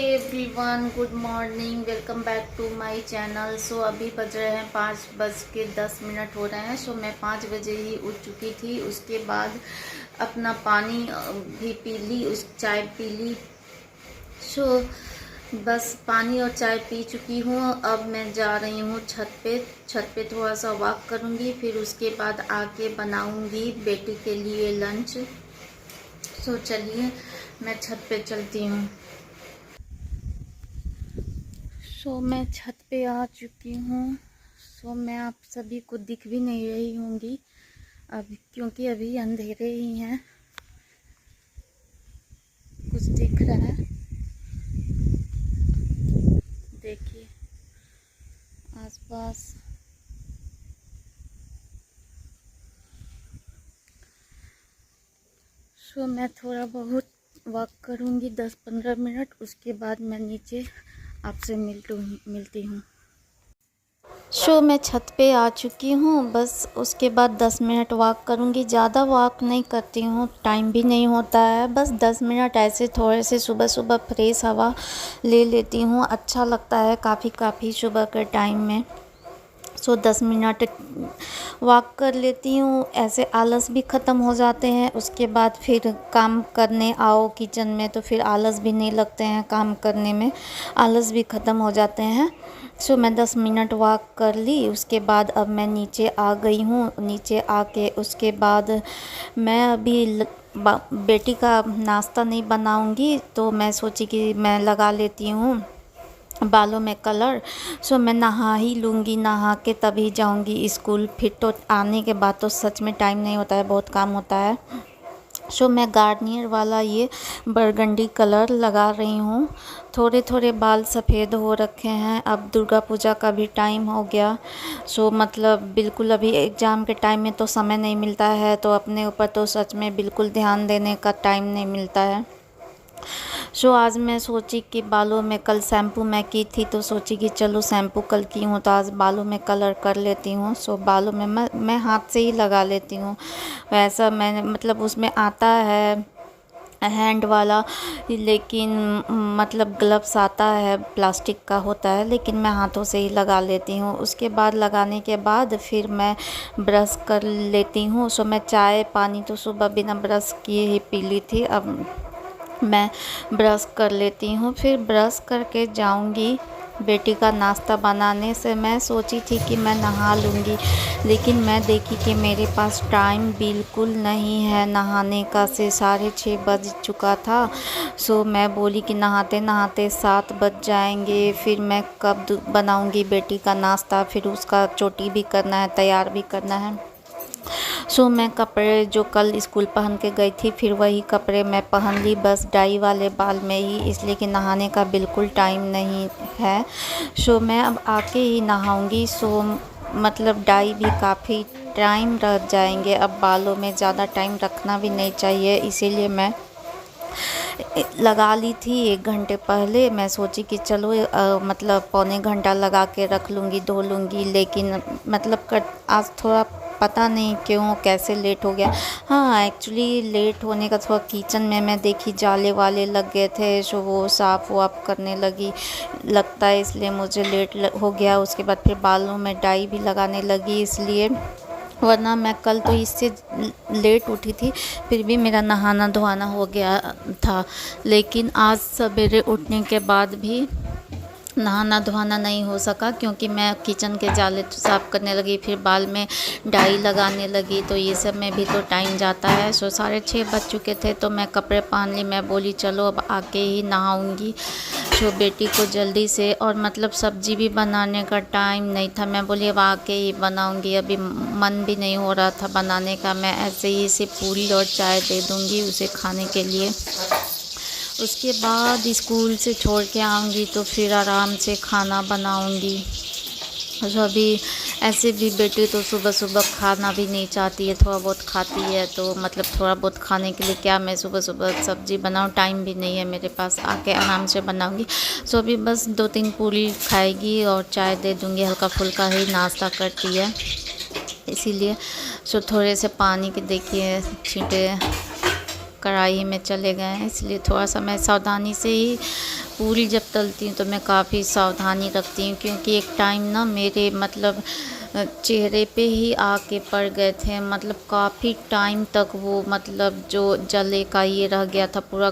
Everyone, good morning, welcome back to my channel. So अभी बज रहे हैं 5:10 हो रहे हैं। सो मैं 5 बजे ही उठ चुकी थी। उसके बाद अपना पानी भी पी ली, उस चाय पी ली। सो बस पानी और चाय पी चुकी हूँ। अब मैं जा रही हूँ छत पे थोड़ा सा वॉक करूँगी, फिर उसके बाद आके बनाऊँगी बेटी के लिए लंच। सो चलिए मैं छत पे चलती हूँ। सो मैं छत पे आ चुकी हूँ। सो मैं आप सभी को दिख भी नहीं रही होंगी अब, क्योंकि अभी अंधेरे ही हैं। कुछ दिख रहा है, देखिए आसपास। सो मैं थोड़ा बहुत वॉक करूँगी 10-15 मिनट। उसके बाद मैं नीचे आपसे मिलती हूँ। सो मैं छत पे आ चुकी हूँ। बस उसके बाद 10 मिनट वॉक करूँगी। ज़्यादा वॉक नहीं करती हूँ, टाइम भी नहीं होता है। बस 10 मिनट ऐसे थोड़े से सुबह सुबह फ्रेश हवा ले लेती हूँ। अच्छा लगता है काफ़ी सुबह के टाइम में। सो 10 मिनट वॉक कर लेती हूँ, ऐसे आलस भी ख़त्म हो जाते हैं। उसके बाद फिर काम करने आओ किचन में तो फिर आलस भी नहीं लगते हैं, काम करने में आलस भी ख़त्म हो जाते हैं। सो मैं 10 मिनट वॉक कर ली। उसके बाद अब मैं नीचे आ गई हूँ। नीचे आके उसके बाद मैं अभी बेटी का नाश्ता नहीं बनाऊँगी, तो मैं सोची कि मैं लगा लेती हूँ बालों में कलर। सो मैं नहा ही लूँगी, नहा के तभी जाऊँगी स्कूल। फिर तो आने के बाद तो सच में टाइम नहीं होता है, बहुत काम होता है। सो मैं गार्नियर वाला ये बरगंडी कलर लगा रही हूँ। थोड़े थोड़े बाल सफ़ेद हो रखे हैं। अब दुर्गा पूजा का भी टाइम हो गया। सो मतलब बिल्कुल अभी एग्ज़ाम के टाइम में तो समय नहीं मिलता है, तो अपने ऊपर तो सच में बिल्कुल ध्यान देने का टाइम नहीं मिलता है। सो आज मैं सोची कि बालों में कल शैम्पू मैं की थी, तो सोची कि चलो शैम्पू कल की हूँ तो आज बालों में कलर कर लेती हूँ। सो बालों में मैं हाथ से ही लगा लेती हूँ। वैसा मैंने मतलब उसमें आता है हैंड वाला, लेकिन मतलब ग्लव्स आता है, प्लास्टिक का होता है, लेकिन मैं हाथों से ही लगा लेती हूँ। उसके बाद लगाने के बाद फिर मैं ब्रश कर लेती हूँ। सो मैं चाय पानी तो सुबह बिना ब्रश किए ही पी ली थी। अब मैं ब्रश कर लेती हूँ, फिर ब्रश करके जाऊँगी बेटी का नाश्ता बनाने। से मैं सोची थी कि मैं नहा लूँगी, लेकिन मैं देखी कि मेरे पास टाइम बिल्कुल नहीं है नहाने का। से 6:30 बज चुका था। सो मैं बोली कि नहाते नहाते 7 बज जाएंगे, फिर मैं कब बनाऊँगी बेटी का नाश्ता, फिर उसका चोटी भी करना है, तैयार भी करना है। सो मैं कपड़े जो कल स्कूल पहन के गई थी, फिर वही कपड़े मैं पहन ली, बस डाई वाले बाल में ही, इसलिए कि नहाने का बिल्कुल टाइम नहीं है। सो मैं अब आके ही नहाऊंगी। सो मतलब डाई भी काफ़ी टाइम रह जाएंगे। अब बालों में ज़्यादा टाइम रखना भी नहीं चाहिए, इसीलिए मैं लगा ली थी 1 घंटे पहले। मैं सोची कि चलो मतलब पौने घंटा लगा के रख लूँगी, धो लूँगी, लेकिन मतलब आज थोड़ा पता नहीं क्यों कैसे लेट हो गया। हाँ, एक्चुअली लेट होने का थोड़ा किचन में मैं देखी जाले वाले लग गए थे, सो वो साफ़ वाफ करने लगी लगता है, इसलिए मुझे लेट हो गया। उसके बाद फिर बालों में डाई भी लगाने लगी, इसलिए वरना मैं कल तो इससे लेट उठी थी, फिर भी मेरा नहाना धोना हो गया था। लेकिन आज सवेरे उठने के बाद भी नहाना धोना नहीं हो सका, क्योंकि मैं किचन के जाले साफ़ करने लगी, फिर बाल में डाई लगाने लगी, तो ये सब में भी तो टाइम जाता है। सो 6:30 बज चुके थे, तो मैं कपड़े पहन ली। मैं बोली चलो अब आके ही नहाऊंगी। सो बेटी को जल्दी से, और मतलब सब्जी भी बनाने का टाइम नहीं था। मैं बोली अब आके ही बनाऊंगी, अभी मन भी नहीं हो रहा था बनाने का। मैं ऐसे ही इसे पूरी और चाय दे दूंगी उसे खाने के लिए। उसके बाद स्कूल से छोड़ के आऊँगी तो फिर आराम से खाना बनाऊँगी। तो अभी ऐसे भी बेटी तो सुबह सुबह खाना भी नहीं चाहती है, थोड़ा बहुत खाती है, तो मतलब थोड़ा बहुत खाने के लिए क्या मैं सुबह सुबह सब्ज़ी बनाऊँ, टाइम भी नहीं है मेरे पास। आके आराम से बनाऊँगी। सो अभी बस 2-3 पूरी खाएगी और चाय दे दूँगी, हल्का फुल्का ही नाश्ता करती है इसीलिए। सो थोड़े से पानी के देखिए छींटे कढ़ाई में चले गए हैं, इसलिए थोड़ा सा मैं सावधानी से ही पूरी जब तलती हूँ तो मैं काफ़ी सावधानी रखती हूँ, क्योंकि एक टाइम ना मेरे मतलब चेहरे पे ही आके पड़ गए थे, मतलब काफ़ी टाइम तक वो मतलब जो जले का ये रह गया था, पूरा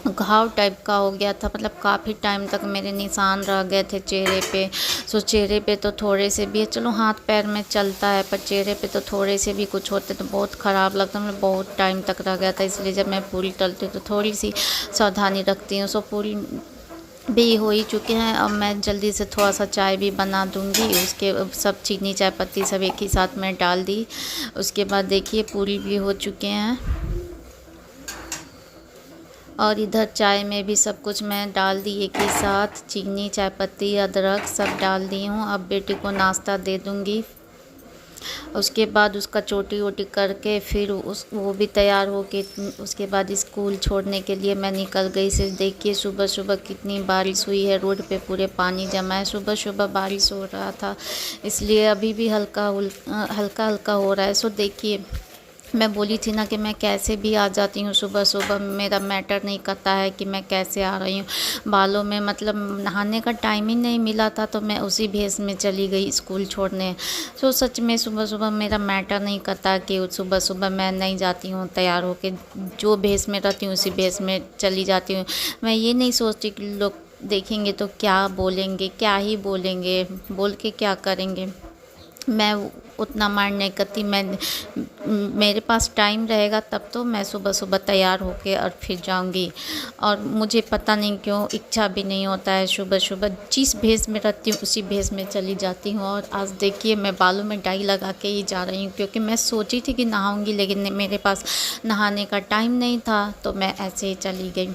घाव टाइप का हो गया था, मतलब काफ़ी टाइम तक मेरे निशान रह गए थे चेहरे पे। सो चेहरे पे तो थोड़े से भी, चलो हाथ पैर में चलता है, पर चेहरे पे तो थोड़े से भी कुछ होते तो बहुत ख़राब लगता, मतलब बहुत टाइम तक रह गया था। इसलिए जब मैं पूरी तलती हूँ तो थोड़ी सी सावधानी रखती हूँ। सो पूरी भी हो ही चुके हैं। अब मैं जल्दी से थोड़ा सा चाय भी बना दूंगी, उसके सब चीनी चाय पत्ती सब एक ही साथ में डाल दी। उसके बाद देखिए पूरी भी हो चुके हैं, और इधर चाय में भी सब कुछ मैं डाल दी एक ही साथ, चीनी चाय पत्ती अदरक सब डाल दी हूँ। अब बेटे को नाश्ता दे दूँगी, उसके बाद उसका चोटी वोटी करके फिर वो भी तैयार हो के उसके बाद स्कूल छोड़ने के लिए मैं निकल गई। सिर्फ देखिए सुबह सुबह कितनी बारिश हुई है, रोड पे पूरे पानी जमा है। सुबह सुबह बारिश हो रहा था, इसलिए अभी भी हल्का हल्का हो रहा है। सो देखिए मैं बोली थी ना कि मैं कैसे भी आ जाती हूँ सुबह सुबह, मेरा मैटर नहीं करता है कि मैं कैसे आ रही हूँ। बालों में मतलब नहाने का टाइम ही नहीं मिला था, तो मैं उसी भेस में चली गई स्कूल छोड़ने। तो सच में सुबह सुबह मेरा मैटर नहीं करता कि सुबह सुबह मैं नहीं जाती हूँ तैयार होके, जो भेस में रहती हूँ उसी भेस में चली जाती हूँ। मैं ये नहीं सोचती कि लोग देखेंगे तो क्या बोलेंगे, क्या ही बोलेंगे, बोल के क्या करेंगे, मैं उतना माइंड नहीं करती। मेरे पास टाइम रहेगा तब तो मैं सुबह सुबह तैयार होके और फिर जाऊंगी। और मुझे पता नहीं क्यों इच्छा भी नहीं होता है, सुबह सुबह जिस भेस में रहती हूँ उसी भेस में चली जाती हूँ। और आज देखिए मैं बालों में डाई लगा के ही जा रही हूँ, क्योंकि मैं सोची थी कि नहाऊंगी, लेकिन मेरे पास नहाने का टाइम नहीं था, तो मैं ऐसे ही चली गई।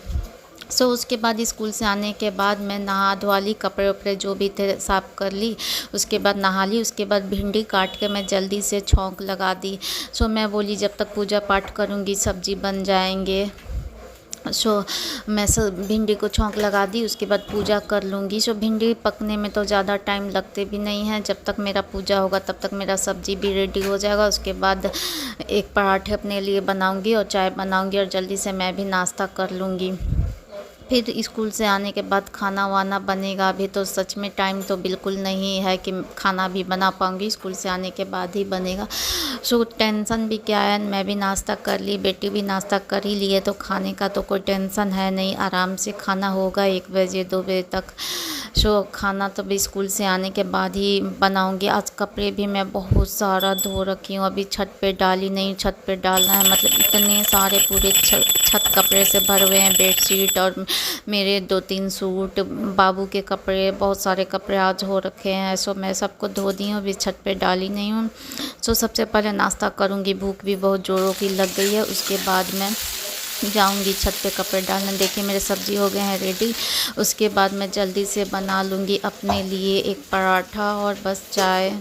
सो उसके बाद स्कूल से आने के बाद मैं नहा धोवा ली, कपड़े वपड़े जो भी थे साफ़ कर ली, उसके बाद नहा ली। उसके बाद भिंडी काट के मैं जल्दी से छौंक लगा दी। सो मैं बोली जब तक पूजा पाठ करूँगी सब्जी बन जाएंगे। सो मैं सब भिंडी को छौंक लगा दी, उसके बाद पूजा कर लूँगी। सो भिंडी पकने में तो ज़्यादा टाइम लगते भी नहीं है, जब तक मेरा पूजा होगा तब तक मेरा सब्जी भी रेडी हो जाएगा। उसके बाद एक पराठे अपने लिए बनाऊँगी और चाय बनाऊँगी, और जल्दी से मैं भी नाश्ता कर लूँगी। फिर स्कूल से आने के बाद खाना वाना बनेगा। अभी तो सच में टाइम तो बिल्कुल नहीं है कि खाना भी बना पाऊँगी, स्कूल से आने के बाद ही बनेगा। सो टेंशन भी क्या है, मैं भी नाश्ता कर ली, बेटी भी नाश्ता कर ही लिए, तो खाने का तो कोई टेंशन है नहीं, आराम से खाना होगा 1 बजे 2 बजे तक। सो खाना तो भी स्कूल से आने के बाद ही बनाऊंगी। आज कपड़े भी मैं बहुत सारा धो रखी हूँ, अभी छत पे डाली नहीं, छत पे डालना है। मतलब इतने सारे पूरे छत कपड़े से भरे हुए हैं, बेडशीट और मेरे 2-3 सूट, बाबू के कपड़े, बहुत सारे कपड़े आज हो रखे हैं। सो मैं सबको धो दी हूँ, अभी छत पे डाली नहीं हूँ। सो सबसे पहले नाश्ता करूँगी, भूख भी बहुत ज़ोरों की लग गई है। उसके बाद मैं जाऊंगी छत पे कपड़े डालने। देखिए मेरे सब्ज़ी हो गए हैं रेडी। उसके बाद मैं जल्दी से बना लूँगी अपने लिए एक पराठा और बस चाय।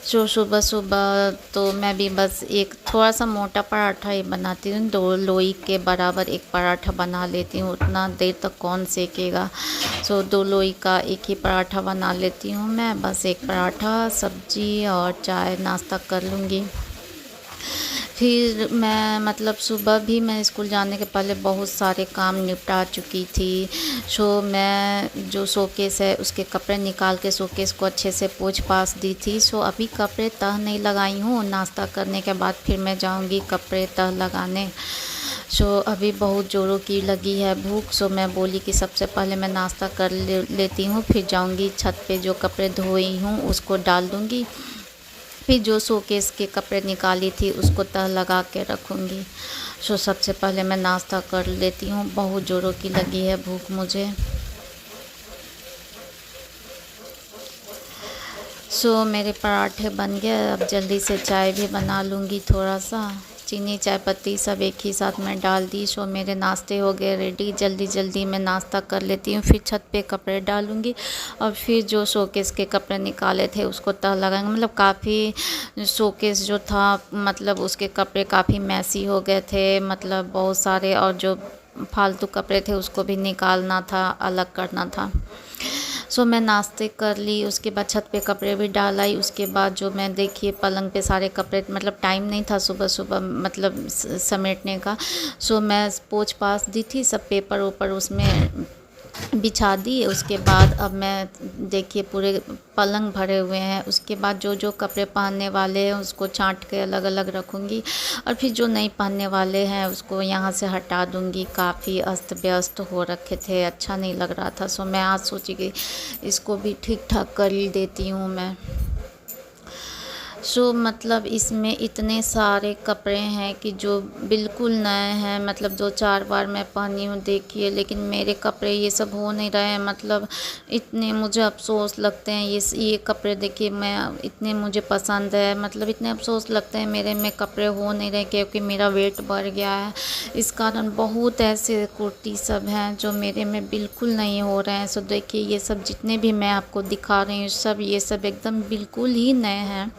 जो सुबह सुबह तो मैं भी बस एक थोड़ा सा मोटा पराठा ही बनाती हूँ, 2 लोई के बराबर एक पराठा बना लेती हूँ, उतना देर तक कौन सेकेगा। सो 2 लोई का एक ही पराठा बना लेती हूँ मैं, बस एक पराठा सब्जी और चाय नाश्ता कर लूँगी। फिर मैं मतलब सुबह भी मैं स्कूल जाने के पहले बहुत सारे काम निपटा चुकी थी। सो मैं जो शोकेस है उसके कपड़े निकाल के शोकेस को अच्छे से पोंछ पाछ दी थी। सो अभी कपड़े तह नहीं लगाई हूँ, नाश्ता करने के बाद फिर मैं जाऊँगी कपड़े तह लगाने। सो अभी बहुत ज़ोरों की लगी है भूख। सो मैं बोली कि सबसे पहले मैं नाश्ता कर लेती हूँ, फिर जाऊँगी छत पे जो कपड़े धोई हूँ उसको डाल दूँगी, फिर जो शोकेस के कपड़े निकाली थी उसको तह लगा के रखूँगी। सो सबसे पहले मैं नाश्ता कर लेती हूँ, बहुत ज़ोरों की लगी है भूख मुझे। सो मेरे पराठे बन गए, अब जल्दी से चाय भी बना लूँगी, थोड़ा सा चीनी चाय पत्ती सब एक ही साथ में डाल दी। सो मेरे नाश्ते हो गए रेडी, जल्दी जल्दी मैं नाश्ता कर लेती हूँ, फिर छत पे कपड़े डालूँगी और फिर जो शोकेस के कपड़े निकाले थे उसको तह लगाएंगे। मतलब काफ़ी शोकेस जो था मतलब उसके कपड़े काफ़ी मैसी हो गए थे, मतलब बहुत सारे, और जो फालतू कपड़े थे उसको भी निकालना था, अलग करना था। सो मैं नाश्ते कर ली, उसके बाद छत पे कपड़े भी डाल आई। उसके बाद जो मैं देखिए पलंग पे सारे कपड़े, मतलब टाइम नहीं था सुबह सुबह मतलब समेटने का। सो मैं पोंछ पास दी थी, सब पेपर ऊपर उसमें बिछा दी। उसके बाद अब मैं देखिए पूरे पलंग भरे हुए हैं। उसके बाद जो जो कपड़े पहनने वाले हैं उसको छांट के अलग अलग रखूँगी, और फिर जो नहीं पहनने वाले हैं उसको यहाँ से हटा दूँगी। काफ़ी अस्त व्यस्त हो रखे थे, अच्छा नहीं लग रहा था। सो मैं आज सोची कि इसको भी ठीक ठाक कर ही देती हूँ मैं। सो मतलब इसमें इतने सारे कपड़े हैं कि जो बिल्कुल नए हैं, मतलब 2-4 बार मैं पहनी हूँ देखिए, लेकिन मेरे कपड़े ये सब हो नहीं रहे हैं। मतलब इतने मुझे अफ़सोस लगते हैं, ये कपड़े देखिए मैं इतने मुझे पसंद है, मतलब इतने अफ़सोस लगते हैं मेरे में कपड़े हो नहीं रहे क्योंकि मेरा वेट बढ़ गया है। इस कारण बहुत ऐसे कुर्ती सब हैं जो मेरे में बिल्कुल नहीं हो रहे हैं। सो देखिए ये सब जितने भी मैं आपको दिखा रही हूँ सब, ये सब एकदम बिल्कुल ही नए हैं।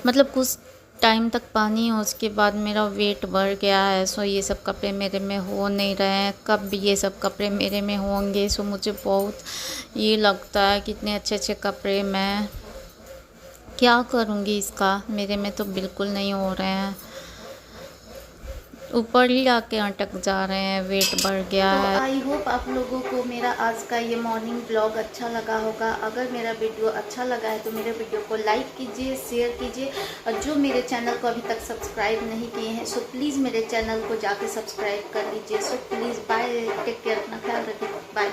मतलब कुछ टाइम तक पहनी हूँ उसके बाद मेरा वेट बढ़ गया है। सो ये सब कपड़े मेरे में हो नहीं रहे हैं, कब ये सब कपड़े मेरे में होंगे। सो मुझे बहुत ये लगता है कि इतने अच्छे अच्छे कपड़े मैं क्या करूँगी इसका, मेरे में तो बिल्कुल नहीं हो रहे हैं, ऊपर ही आके अटक जा रहे हैं, वेट बढ़ गया है। तो आई होप आप लोगों को मेरा आज का ये मॉर्निंग ब्लॉग अच्छा लगा होगा। अगर मेरा वीडियो अच्छा लगा है तो मेरे वीडियो को लाइक कीजिए, शेयर कीजिए, और जो मेरे चैनल को अभी तक सब्सक्राइब नहीं किए हैं सो प्लीज़ मेरे चैनल को जाके सब्सक्राइब कर लीजिए। So please bye, take care, अपना ख्याल रखिए, बाय।